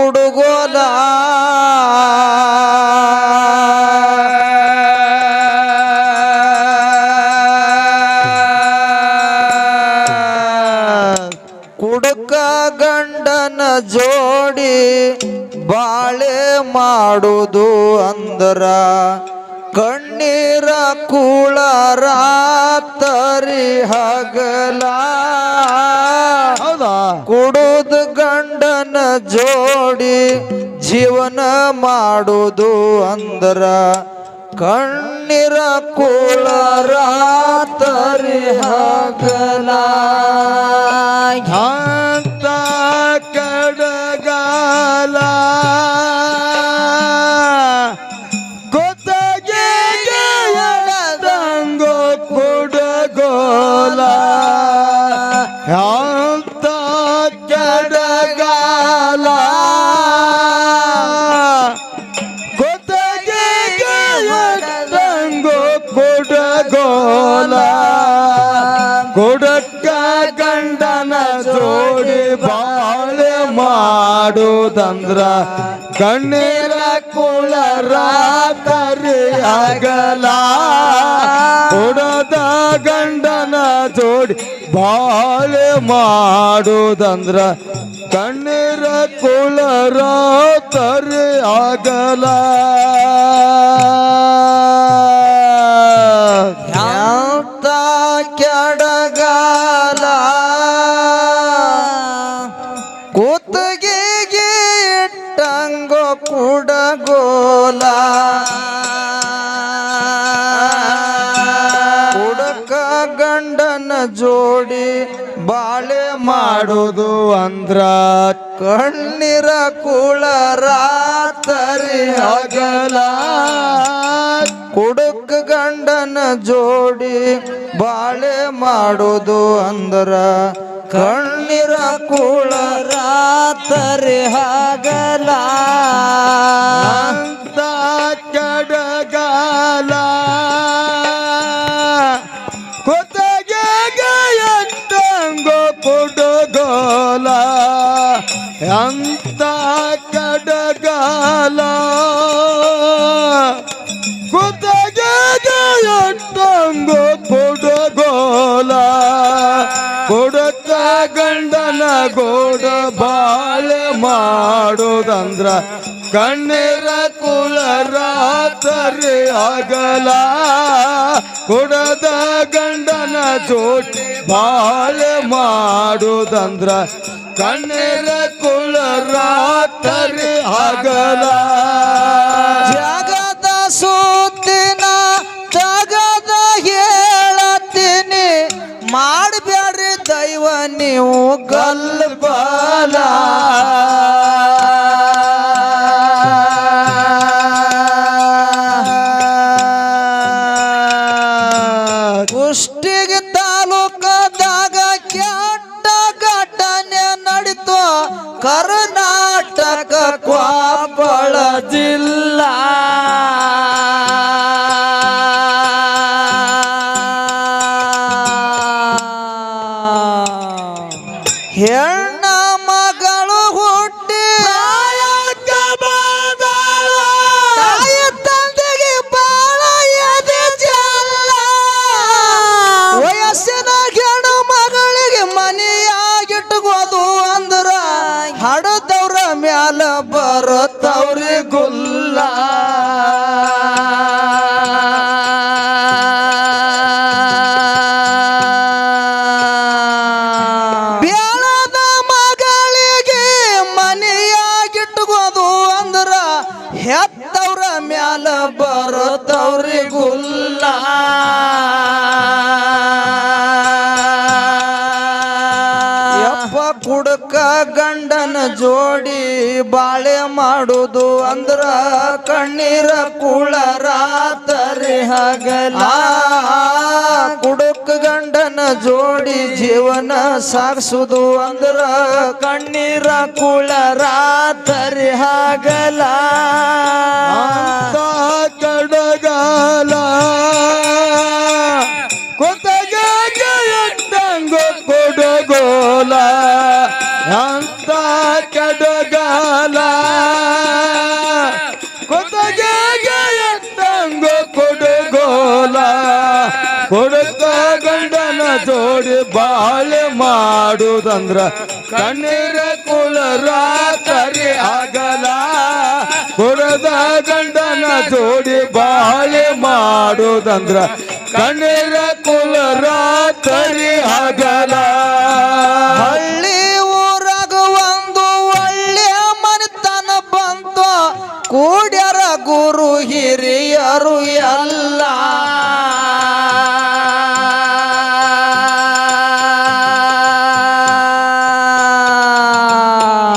ಕುಡುಗೋಲ ಕುಡುಕ ಗಂಡನ ಜೋಡಿ ಬಾಳೆ ಮಾಡುದು ಅಂದ್ರ ಕಣ್ಣೀರ ಕೂಳ ರಾತ್ರಿ ಹಗಲ ಕುಡುದ ಗಂಡನ ಜೋಡಿ ಜೀವನ ಮಾಡುದು ಅಂದ್ರ ಕಣ್ಣೀರ ಕೂಳ ರಾತ್ರಿ ಹಗಲ ಅಂತ ಕಡಗಾಲ ಕುಡಗೋಲ ಅಂತ ಕಡಗಾಲ ಕೊತ್ತಗೆಗೋ ಕುಡಗೋಲ ಕುಡಕ್ಕ ಗಂಡನ ಜೋಡಿ ಬಾಳೆ ಮಾಡುದಂದ್ರ ಕಣ್ಣೀರ ಕುಳ ರಾತ್ರಿ ಹಗಲ ಕುಡದ ಗಂಡನ ಜೋಡಿ ಬಾಳೆ ಮಾಡುದಂದ್ರ ಕಣ್ಣೀರ ಕುಳ ರಾತ್ರಿ ಹಗಲ ಅಂತ ಕೆಡಗಾಲ ಕೂತಗಿಗೆ ಇಟ್ಟಂಗೋ ಕುಡಗೋಲ ಕುಡಕ ಗಂಡನ ಜೋಡಿ ಬಾಳೆ ಮಾಡುದು ಅಂದ್ರ ಕಣ್ಣೀರ ಕುಳ ರಾತ್ರಿ ಹಗಲ ಕುಡುಕ ಗಂಡನ ಜೋಡಿ ಬಾಳೆ ಮಾಡುದು ಅಂದ್ರ ಕಣ್ಣೀರ ಕುಳ ರಾತ್ರಿ ಹಗಲ ಅಂತ ಕಡಗಾಲ ಕೊತ್ತಗೆಗೋ ಕುಡುಗೋಲ ಅಂತ ಕಡಗಾಲ ಕೊತ್ತಗೆಗೋ ಕುಡುಗೋಲ ಕುಡುಕ ಗಂಡನ ಗೋಡ ಬಾಳೆ ಮಾಡುದಂದ್ರ ಕಣ್ಣೀರ ಕುಳ ರಾತ್ರಿ ಹಗಲ ಕುಡದ ಗಂಡನ ಜೋಡಿ ಬಾಳೆ ಮಾಡುದಂದ್ರ ಕಣ್ಣೀರ ಕುಳ ರಾತ್ರಿ ಹಗಲ ಜಗದ ಸುದ್ದಿನ ಜಗದ ಹೇಳತ್ತೀನಿ ಮಾಡಬ್ಯಾಡ್ರಿ ದೈವ ನೀವು ಗಲ್ಬಲ ಕುಷ್ಟಗಿ ತಾಲೂಕದಾಗ ಕೆಟ್ಟ ಘಟನೆ ನಡೀತು ಕರ್ನಾಟಕ ಕೊಪ್ಪಳ ಜಿಲ್ಲಾ ಹೆಣ್ಣ ಮಗಳು ಹುಟ್ಟಿ ತಾಯಿ ತಂದೆಗೆ ಬಾಳ ಎದೆ ಜಲ್ಲ ವಯಸ್ಸಿನ ಹೆಣ್ಣು ಮಗಳಿಗೆ ಮನೆಯಾಗಿಟ್ಕೋದು ಅಂದ್ರ ಹಡದವ್ರ ಮ್ಯಾಲ ಬರತವ್ರಿ ಗುಲ್ಲ ಹೆತ್ತವ್ರ ಮ್ಯಾಲ ಬರತವ್ರಿ ಗುಲ್ಲ ಯಪ್ಪ ಕುಡಕ ಗಂಡನ ಜೋಡಿ ಬಾಳೆ ಮಾಡುದು ಅಂದ್ರ ಕಣ್ಣೀರ ಕುಳ ರಾತ್ರಿ ಹಗಲ ಕುಡಕ ಗಂಡನ ಜೋಡಿ ಜೀವನ ಸಾಗಿಸುದು ಅಂದ್ರ ಕಣ್ಣೀರ ಕುಳ ರಾತ್ರಿ ಹಗಲ ಅಂತ ಕಡಗಾಲ ಕೊತ್ತಗೆಗೋ ಕುಡುಗೋಲ ಅಂತ ಕಡಗಾಲ ಎಟ್ಟಂಗ ಕೊಡಗೋಲ ಕೊಡಕ ಗಂಡನ ಜೋಡಿ ಬಾಳೆ ಮಾಡುದಂದ್ರ ಕಣ್ಣೀರ ಕುಳರ ತರಿ ಆಗಲ ಕೊಡದ ಗಂಡನ ಜೋಡಿ ಬಾಳೆ ಮಾಡುದಂದ್ರ ಕಣ್ಣೀರ ಕುಳರ ತರಿ ಆಗಲ ಹಳ್ಳಿ ಊರಾಗ ಒಂದು ಒಳ್ಳೆ ಮನೆತನ ಬಂತು ಕೂಡ್ಯಾರ ಗುರು ಹಿರಿಯರು ಎಲ್ಲ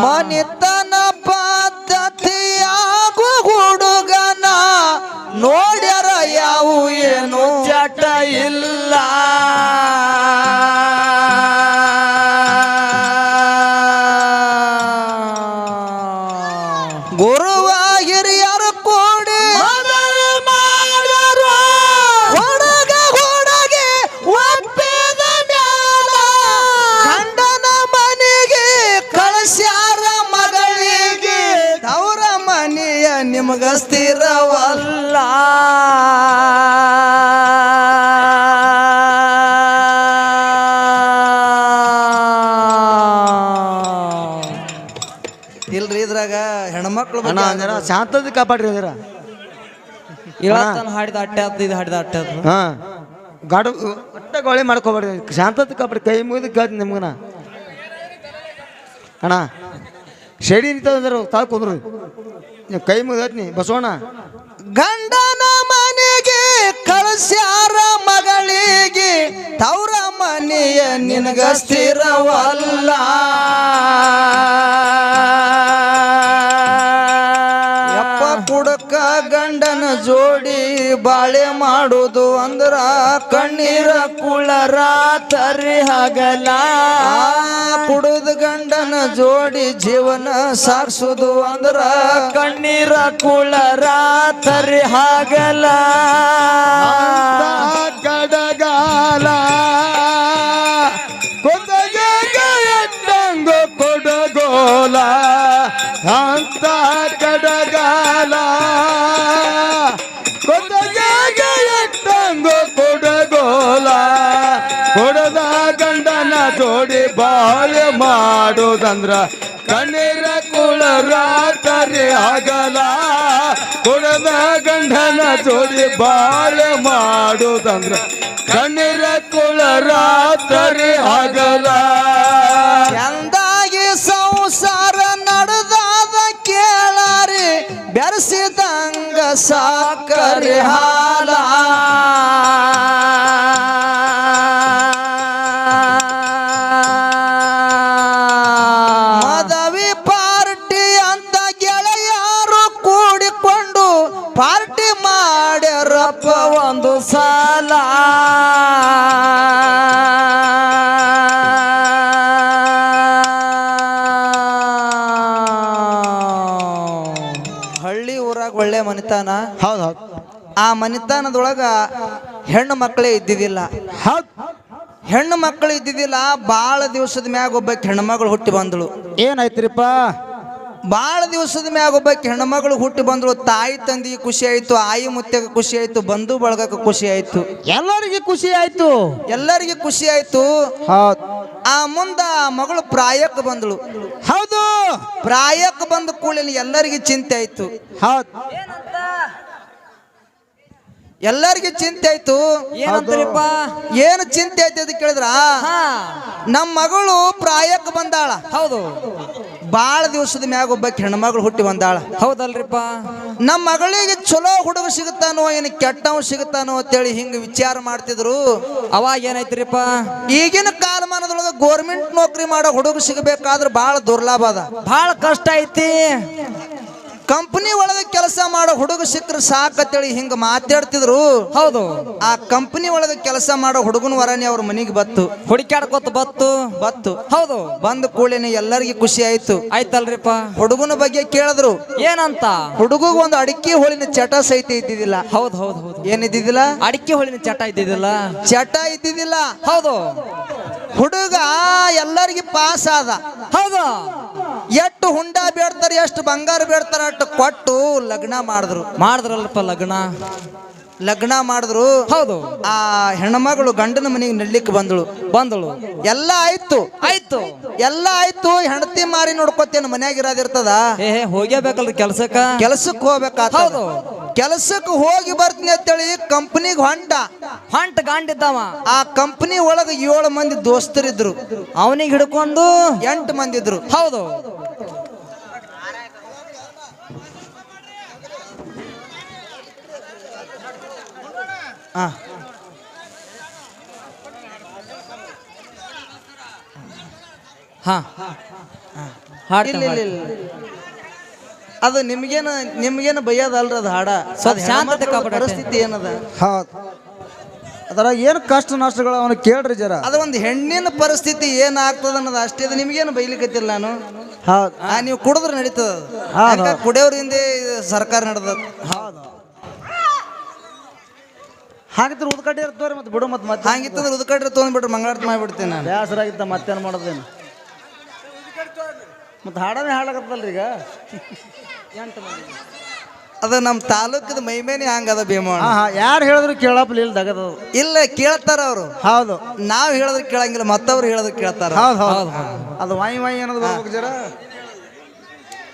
ಮನೆತನ ಪದ್ಧತಿಯಾಗು ಹುಡುಗನ ನೋಡ್ಯಾರ ಯಾವ ಏನು ಚಟ ಇಲ್ಲ ಗುರುವ ಹಿರಿಯರು ಕೂಡಿ ಹುಡುಗ ಹುಡುಗಿ ಒಪ್ಪಿದ ಮ್ಯಾಲ ಗಂಡನ ಮನೆಗೆ ಕಳಿಸ್ಯಾರ ಮಗಳಿಗೆ ತವರ ಮನೆಯ ನಿಮಗ ಸ್ಥಿರವಲ್ಲ ಇಲ್ರಿ ಇದ್ರಾಗ ಹೆಣ್ಮಕ್ಳು ಅಣ್ಣ ಜರ ಶಾಂತತೆ ಕಾಪಾಡ್ರಿ ಜರ ಇವತ್ತನ ಹಾಡಿದ ಅಟ್ಟೆ ಆತು ಇದು ಹಾಡಿದ ಅಟ್ಟೆ ಆತು ಹಾ ಗಾಡು ಒಟ್ಟ ಗೋಳಿ ಮಾಡ್ಕೋಬೇಡ್ರಿ ಶಾಂತತೆ ಕಾಪಾಡಿ ಕೈ ಮುಗಿದು ಕೇಳ್ತೀನಿ ನಿಮ್ಗನ ಅಣ್ಣ ಶೆಡಿ ನಿಂತಂದ್ರೆ ತಾಳು ಕುಂದ್ರು ನೀವು ಕೈ ಮುಗಿದತ್ನಿ ಬಸವಣ್ಣ ಗಂಡನ ಮನೆಗೆ ಕಳಿಸ್ಯಾರ ಮಗಳಿಗೆ ತವರ ಮನೆಯ ನಿನಗ ಸ್ಥಿರವಲ್ಲ ಯಪ್ಪ ಕುಡಕ ಗಂಡನ ಜೋಡಿ ಬಾಳೆ ಮಾಡುದು ಅಂದ್ರ ಕಣ್ಣೀರ ಕುಳರ ತರಿ ಹಗಲ ಕುಡುದ ಗಂಡನ ಜೋಡಿ ಜೀವನ ಸಾಗಿಸುದು ಅಂದ್ರ ಕಣ್ಣೀರ ಕುಳರ ತರಿ ಹಗಲ ಕಡಗಾಲ ಕೊದಗೆ ಎಟ್ಟಂಗ ಕೊಡಗೋಲ ಅಂತ ಕಡಗಾಲ ಕೊದಗೆ ಎಟ್ಟಂಗ ಕೊಡಗೋಲ ಕೊಡದ ಗಂಡನ ಜೋಡಿ ಬಾಳೆ ಮಾಡೋದಂದ್ರ ಕಣ್ಣೀರ ಕುಳರ ತರಿ ಆಗಲ ಕೊಡದ ಗಂಡನ ಜೋಡಿ ಬಾಳೆ ಮಾಡೋದಂದ್ರ ಕಣ್ಣೀರ ಕುಳರ ತರಿ ಆಗಲ ಎಂದಾಗಿ ಸಂಸಾರ ನಡೆದಾದ ಕೇಳಾರಿ ಬೆರೆಸಿದಂಗ ಸಾಕರಿ ಹಾಲ ಮದವಿ ಪಾರ್ಟಿ ಅಂತ ಗೆಳೆಯರು ಕೂಡಿಕೊಂಡು ಪಾರ್ಟಿ ಮಾಡ್ಯಾರಪ್ಪ ಒಂದು ಸಾಲ ಹಳ್ಳಿ ಊರಾಗ ಒಳ್ಳೆ ಮನಿತಾನ ಹೌದು ಹೌದು ಆ ಮನಿತಾನದೊಳಗ ಹೆಣ್ಣು ಮಕ್ಕಳೇ ಇದ್ದಿದ್ದಿಲ್ಲ ಹೌದು ಹೆಣ್ಣು ಮಕ್ಕಳು ಇದ್ದಿದ್ದಿಲ್ಲ ಭಾಳ ದಿವಸದ ಮ್ಯಾಗ ಒಬ್ಬಕ್ಕೆ ಹೆಣ್ಮಗಳು ಹುಟ್ಟಿ ಬಂದಳು ಏನಾಯ್ತ್ರಿಪ್ಪ ಭಾಳ ದಿವಸದ ಮ್ಯಾಗ ಒಬ್ಬಕ್ಕೆ ಹೆಣ್ಮಗಳು ಹುಟ್ಟಿ ಬಂದಳು ತಾಯಿ ತಂದಿಗೆ ಖುಷಿ ಆಯ್ತು ಆಯಿ ಮುತ್ತೆಗ ಖುಷಿ ಆಯ್ತು ಬಂಧು ಬಳಗಕ್ಕೆ ಖುಷಿ ಆಯ್ತು ಎಲ್ಲರಿಗೆ ಖುಷಿ ಆಯ್ತು ಎಲ್ಲರಿಗೆ ಖುಷಿ ಆಯ್ತು ಹೌದು ಆ ಮುಂದ ಆ ಮಗಳು ಪ್ರಾಯಕ್ಕೆ ಬಂದಳು ಹೌದು ಪ್ರಾಯಕ್ಕೆ ಬಂದ ಕೂಡಲೇ ಎಲ್ಲರಿಗೆ ಚಿಂತೆ ಆಯ್ತು ಹೌದು ಎಲ್ಲರಿಗೆ ಚಿಂತೆ ಆಯ್ತು ಏನಂತಾರಪ್ಪ ಏನು ಚಿಂತೆ ಆಯ್ತು ಅಂತ ಕೇಳಿದ್ರ ನಮ್ಮ ಮಗಳು ಪ್ರಾಯಕ್ಕೆ ಬಂದಾಳ ಹೌದು ಬಾಳ ದಿವಸದ ಮ್ಯಾಗ ಒಬ್ಬಕ್ಕೆ ಹೆಣ್ಮಗಳು ಹುಟ್ಟಿ ಬಂದಾಳ ಹೌದಲ್ರಿಪ್ಪ ನಮ್ಮ ಮಗಳಿಗೆ ಚಲೋ ಹುಡುಗ ಸಿಗುತ್ತಾನೋ ಏನು ಕೆಟ್ಟವ ಸಿಗುತ್ತಾನೋ ಅಂತೇಳಿ ಹಿಂಗ ವಿಚಾರ ಮಾಡ್ತಿದ್ರು ಅವಾಗ ಏನಾಯ್ತ್ರಿಪ್ಪ ಈಗಿನ ಕಾಲಮಾನದೊಳಗ ಗೋರ್ಮೆಂಟ್ ನೌಕರಿ ಮಾಡೋ ಹುಡುಗ ಸಿಗಬೇಕಾದ್ರೆ ಬಹಳ ದುರ್ಲಾಭ ಅದ ಬಹಳ ಕಷ್ಟ ಐತಿ ಕಂಪನಿ ಒಳಗೆ ಕೆಲಸ ಮಾಡೋ ಹುಡುಗ ಸಿಕ್ಕರೆ ಸಾಕತ್ತೇಳಿ ಹಿಂಗ ಮಾತಾಡ್ತಿದ್ರು ಹೌದು ಆ ಕಂಪನಿ ಒಳಗೆ ಕೆಲಸ ಮಾಡೋ ಹುಡುಗನ ವರನೇ ಅವ್ರ ಮನೆಗೆ ಬತ್ತು ಹುಡುಕ್ಯಾಡ್ಕೊತ ಬತ್ತು ಹೌದು ಬಂದ ಕೂಡಲೇ ಎಲ್ಲರಿಗೆ ಖುಷಿ ಆಯ್ತು ಆಯ್ತಲ್ರಿಪ್ಪ ಹುಡುಗನ ಬಗ್ಗೆ ಕೇಳಿದ್ರು ಏನಂತ ಹುಡುಗ ಒಂದು ಅಡಿಕೆ ಹೋಳಿನ ಚಟ ಸಹಿತ ಇದ್ದಿದ್ದಿಲ್ಲ ಹೌದು ಹೌದು ಹೌದು ಏನಿದ್ದಿದ್ದಿಲ್ಲ ಅಡಿಕೆ ಹೊಳಿನ ಚಟ ಇದ್ದಿದ್ದಿಲ್ಲ ಚಟ ಇದ್ದಿದ್ದಿಲ್ಲ ಹೌದು ಹುಡುಗ ಎಲ್ಲರಿಗೆ ಪಾಸ್ ಆದ ಹೌದು ಎಷ್ಟು ಹುಂಡ ಬೇಡ್ತಾರೆ ಎಷ್ಟು ಬಂಗಾರ ಬೇಡ್ತಾರ ಅಷ್ಟು ಕೊಟ್ಟು ಲಗ್ನ ಮಾಡಿದ್ರಲ್ಲಪ್ಪ ಲಗ್ನ ಮಾಡಿದ್ರು. ಹೌದು. ಆ ಹೆಣ್ಮಗಳು ಗಂಡನ ಮನೆಗೆ ನಡ್ಲಿಕ್ಕೆ ಬಂದಳು. ಎಲ್ಲ ಆಯ್ತು. ಹೆಂಡತಿ ಮಾರಿ ನೋಡ್ಕೊತೇನು ಮನ್ಯಾಗ ಇರೋದಿರ್ತದ. ಹೋಗ್ಯಬೇಕಲ್ರಿ ಕೆಲ್ಸಕ್ಕೆ ಹೋಗ್ಬೇಕಾದ. ಹೌದು. ಕೆಲಸಕ್ಕೆ ಹೋಗಿ ಬರ್ತೀನಿ ಅಂತೇಳಿ ಕಂಪನಿಗೆ ಹೊಂಟ ಗಾಂಡಿದ್ದವ. ಆ ಕಂಪನಿ ಒಳಗ 7 ಮಂದಿ ದೋಸ್ತರಿದ್ರು. ಅವನಿಗೆ ಹಿಡ್ಕೊಂಡು 8 ಮಂದಿ ಇದ್ರು. ಹೌದು. ಅದು ನಿಮ್ಗೇನು ಬೈಯೋದಲ್ರ ಅದು ಹಾಡ. ಶಾಂತತೆ ಪರಿಸ್ಥಿತಿ ಏನದ ಹೌದು ಅದರ ಏನು ಕಷ್ಟ ನಷ್ಟಗಳು ಅವನು ಕೇಳ್ರಿ ಜರ. ಅದು ಒಂದು ಹೆಣ್ಣಿನ ಪರಿಸ್ಥಿತಿ ಏನಾಗ್ತದ ಅನ್ನೋದು ಅಷ್ಟೇ. ಅದು ನಿಮ್ಗೇನು ಬೈಲಿಕ್ಕತ್ತಿಲ್ಲ ನಾನು. ಹೌದು. ನೀವು ಕುಡಿದ್ರೆ ನಡೀತದ. ಕುಡಿಯೋರಿಂದ ಸರ್ಕಾರ ನಡೆದ. ಹೌದು. ಹಾಗಿದ್ರೆ ಉದ್ಕಡ್ಡಿ ಇರ್ತವ್ರಿ ಮತ್ತೆ ಬಿಡು ಮತ್ತೆ ಹಂಗಿತ್ತಂದ್ರೆ ಉದ್ಕಡ್ರಿ ತೊಗೊಂಡ್ಬಿಟ್ರೆ ಮಂಗಳಾರತಿ ಮಾಡಿಬಿಡ್ತೇನೆ ನಾನು. ಬೇಸರಾಗಿದ್ದ ಮತ್ತೇನು ಮಾಡೋದೇನು ಮತ್ತೆ ಹಾಡನೇ ಹಾಳಾಗತ್ತಲ್ರಿ ಈಗ. ಅದು ನಮ್ಮ ತಾಲೂಕದ ಮೈಮೇನೆ ಹಂಗದ ಭೀಮಣ್ಣ. ಯಾರು ಹೇಳಿದ್ರು ಕೇಳಪ್ಪ ದಗದ ಇಲ್ಲ ಕೇಳ್ತಾರ ಅವರು. ಹೌದು. ನಾವ್ ಹೇಳಿದ್ರೆ ಕೇಳಂಗಿಲ್ಲ, ಮತ್ತವ್ರು ಹೇಳಿದ್ರೆ ಕೇಳ್ತಾರ. ಹೌದು ಹೌದು. ಅದು ವಾಯಿ ಅನ್ನೋದು ಬರ್ಬೇಕು ಜರ.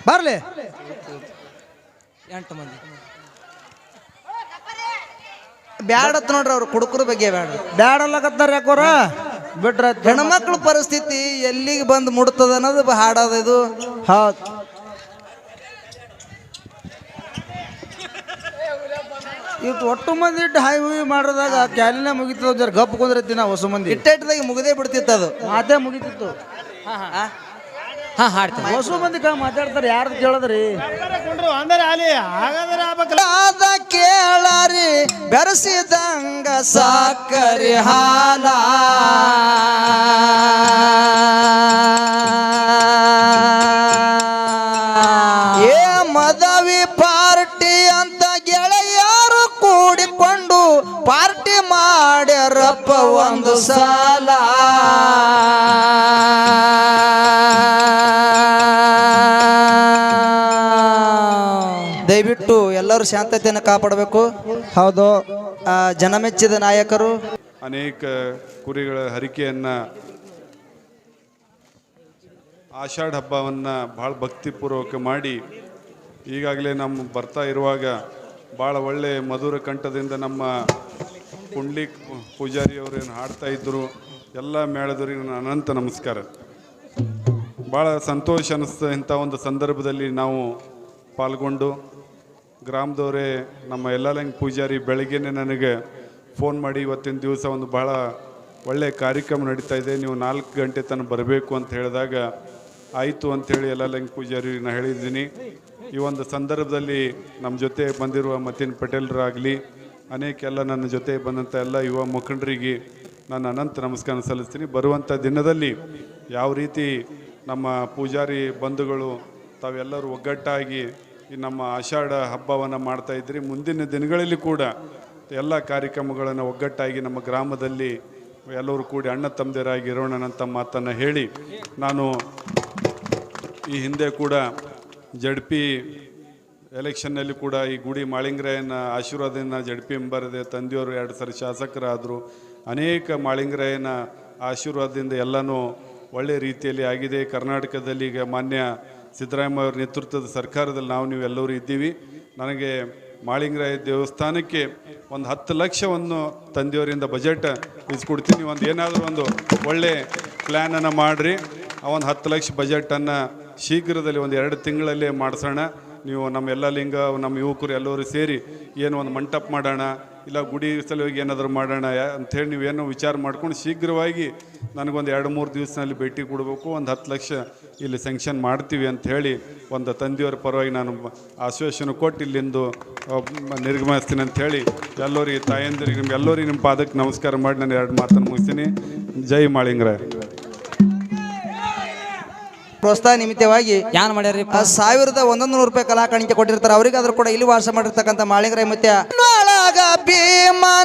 ಬರ್ಲಿ 8 ಮಂದಿ ಬ್ಯಾಡತ್ ನೋಡ್ರಿ. ಅವ್ರು ಕುಡುಕರ ಬಗ್ಗೆ ಬ್ಯಾಡಲ್ಲಕತ್ತಾರ ಯಾಕೋರ ಬಿಟ್ರ. ಹೆಣ್ಮಕ್ಳ ಪರಿಸ್ಥಿತಿ ಎಲ್ಲಿಗೆ ಬಂದು ಮುಡ್ತದ ಅನ್ನೋದು ಹಾಡೋದು ಇದು. ಹೌದು. ಇವತ್ತು ಒಟ್ಟು ಮಂದಿ ಇಟ್ಟು ಹಾಯ್ ಹೂವಿ ಮಾಡಿದಾಗ ಕ್ಯಾಲಿನ ಮುಗಿತದ ಜರ ಗಪ್ ಕುಂದ್ರತಿ ನಾವು ಹೊಸ ಮಂದಿ ಇಟ್ಟಾಗ ಮುಗದೇ ಬಿಡ್ತಿತ್ತು. ಅದು ಮಾತೇ ಮುಗಿತಿತ್ತು. ಹೊಸ ಮಂದಿ ಮಾತಾಡ್ತಾರೆ ಯಾರು ಕೇಳದ್ರಿ ಕೇಳರಿ ಬೆರೆಸಿದಂಗ ಸಾಕರಿ ಹಾಲ ಏ ಮದವಿ ಪಾರ್ಟಿ ಅಂತ ಗೆಳೆಯರು ಕೂಡಿಕೊಂಡು ಪಾರ್ಟಿ ಮಾಡ್ಯಾರಪ್ಪ ಒಂದು ಸಾಲ. ದಯವಿಟ್ಟು ಎಲ್ಲರೂ ಶಾಂತತೆಯನ್ನು ಕಾಪಾಡಬೇಕು. ಹೌದು. ಜನಮೆಚ್ಚಿದ ನಾಯಕರು ಅನೇಕ ಕುರಿಗಳ ಹರಿಕೆಯನ್ನು ಆಷಾಢ ಹಬ್ಬವನ್ನು ಭಾಳ ಭಕ್ತಿಪೂರ್ವಕ ಮಾಡಿ ಈಗಾಗಲೇ ನಮ್ಮ ಬರ್ತಾ ಇರುವಾಗ ಭಾಳ ಒಳ್ಳೆ ಮಧುರ ಕಂಠದಿಂದ ನಮ್ಮ ಪುಂಡ್ಲಿಕ್ ಪೂಜಾರಿ ಅವರೇನು ಹಾಡ್ತಾ ಇದ್ದರು. ಎಲ್ಲ ಮೇಳದವರಿಗೆ ನನ್ನ ಅನಂತ ನಮಸ್ಕಾರ. ಭಾಳ ಸಂತೋಷ ಅನ್ನಿಸ್ತಾ ಇಂಥ ಒಂದು ಸಂದರ್ಭದಲ್ಲಿ ನಾವು ಪಾಲ್ಗೊಂಡು ಗ್ರಾಮದವರೇ ನಮ್ಮ ಯಲ್ಲಾಲಿಂಗ ಪೂಜಾರಿ ಬೆಳಗ್ಗೆನೇ ನನಗೆ ಫೋನ್ ಮಾಡಿ ಇವತ್ತಿನ ದಿವಸ ಒಂದು ಭಾಳ ಒಳ್ಳೆಯ ಕಾರ್ಯಕ್ರಮ ನಡೀತಾ ಇದೆ, ನೀವು 4 ಗಂಟೆ ತನಕ ಬರಬೇಕು ಅಂತ ಹೇಳಿದಾಗ ಆಯಿತು ಅಂಥೇಳಿ ಯಲ್ಲಾಲಿಂಗ ಪೂಜಾರಿ ನಾನು ಹೇಳಿದ್ದೀನಿ. ಈ ಒಂದು ಸಂದರ್ಭದಲ್ಲಿ ನಮ್ಮ ಜೊತೆ ಬಂದಿರುವ ಮತೀನ್ ಪಟೇಲ್ರಾಗಲಿ ಅನೇಕ ಎಲ್ಲ ನನ್ನ ಜೊತೆ ಬಂದಂಥ ಎಲ್ಲ ಯುವ ಮುಖಂಡರಿಗೆ ನಾನು ಅನಂತ ನಮಸ್ಕಾರ ಸಲ್ಲಿಸ್ತೀನಿ. ಬರುವಂಥ ದಿನದಲ್ಲಿ ಯಾವ ರೀತಿ ನಮ್ಮ ಪೂಜಾರಿ ಬಂಧುಗಳು ತಾವೆಲ್ಲರೂ ಒಗ್ಗಟ್ಟಾಗಿ ಈ ನಮ್ಮ ಆಷಾಢ ಹಬ್ಬವನ್ನು ಮಾಡ್ತಾಯಿದ್ರಿ, ಮುಂದಿನ ದಿನಗಳಲ್ಲಿ ಕೂಡ ಎಲ್ಲ ಕಾರ್ಯಕ್ರಮಗಳನ್ನು ಒಗ್ಗಟ್ಟಾಗಿ ನಮ್ಮ ಗ್ರಾಮದಲ್ಲಿ ಎಲ್ಲರೂ ಕೂಡಿ ಅಣ್ಣ ತಮ್ಮದಿರಾಗಿ ಇರೋಣನಂತ ಮಾತನ್ನು ಹೇಳಿ, ನಾನು ಈ ಹಿಂದೆ ಕೂಡ JP ಎಲೆಕ್ಷನ್ನಲ್ಲಿ ಕೂಡ ಈ ಗುಡಿ ಮಾಳಿಂಗರಾಯನ ಆಶೀರ್ವಾದದಿಂದ JP ಮೆಂಬರ್ದೆ ತಂದೆಯವರು 2 ಸರಿ ಶಾಸಕರಾದರು. ಅನೇಕ ಮಾಳಿಂಗರಾಯನ ಆಶೀರ್ವಾದದಿಂದ ಎಲ್ಲನೂ ಒಳ್ಳೆಯ ರೀತಿಯಲ್ಲಿ ಆಗಿದೆ. ಕರ್ನಾಟಕದಲ್ಲಿ ಈಗ ಮಾನ್ಯ ಸಿದ್ದರಾಮಯ್ಯ ಅವರ ನೇತೃತ್ವದ ಸರ್ಕಾರದಲ್ಲಿ ನೀವೆಲ್ಲರೂ ಇದ್ದೀವಿ. ನನಗೆ ಮಾಳಿಂಗರಾಯ ದೇವಸ್ಥಾನಕ್ಕೆ ಒಂದು 10 ಲಕ್ಷವನ್ನು ತಂದೆಯವರಿಂದ ಬಜೆಟ್ ಇಸ್ಕೊಡ್ತೀನಿ. ಏನಾದರೂ ಒಂದು ಒಳ್ಳೆ ಪ್ಲ್ಯಾನನ್ನು ಮಾಡಿರಿ. ಆ ಒಂದು 10 ಲಕ್ಷ ಬಜೆಟನ್ನು ಶೀಘ್ರದಲ್ಲಿ ಒಂದು 2 ತಿಂಗಳಲ್ಲೇ ಮಾಡಿಸೋಣ. ನೀವು ನಮ್ಮ ಯಲ್ಲಾಲಿಂಗ ನಮ್ಮ ಯುವಕರು ಎಲ್ಲರೂ ಸೇರಿ ಏನು ಒಂದು ಮಂಟಪ ಮಾಡೋಣ, ಇಲ್ಲ ಗುಡಿ ಸಲುವಾಗಿ ಏನಾದರೂ ಮಾಡೋಣ ಅಂಥೇಳಿ ನೀವೇನೋ ವಿಚಾರ ಮಾಡ್ಕೊಂಡು ಶೀಘ್ರವಾಗಿ ನನಗೊಂದು 2-3 ದಿವಸದಲ್ಲಿ ಭೇಟಿ ಕೊಡಬೇಕು. ಒಂದು 10 ಲಕ್ಷ ಇಲ್ಲಿ ಸ್ಯಾಂಕ್ಷನ್ ಮಾಡ್ತೀವಿ ಅಂಥೇಳಿ ಒಂದು ತಂದೆಯವರ ಪರವಾಗಿ ನಾನು ಆಶ್ವಾಸನೆ ಕೊಟ್ಟು ಇಲ್ಲಿಂದು ನಿರ್ಗಮಿಸ್ತೀನಿ ಅಂಥೇಳಿ ಎಲ್ಲರಿಗೆ ತಾಯಂದಿರಿಗೆ ನಿಮ್ಗೆಲ್ಲರಿಗೆ ನಿಮ್ಮ ಪಾದಕ್ಕೆ ನಮಸ್ಕಾರ ಮಾಡಿ ನಾನು 2 ಮಾತನ್ನು ಮುಗಿಸ್ತೀನಿ. ಜೈ ಮಾಳಿಂಗರಾಯ. ಪ್ರೋತ್ಸಾಹ ನಿಮಿತ್ತವಾಗಿ ಯಾನ್ ಮಾಡ್ಯಾರಿ 1100 ರೂಪಾಯಿ ಕಲಾ ಕಾಣಿಕೆ ಕೊಟ್ಟಿರ್ತಾರೆ. ಅವರಿಗಾದ್ರೂ ಕೂಡ ಇಲ್ಲಿ ವಾಸ ಮಾಡಿರ್ತಕ್ಕಂಥ ಮಾಳಿಂಗರಾಯ ಮತ್ತೆ ಭೀಮನ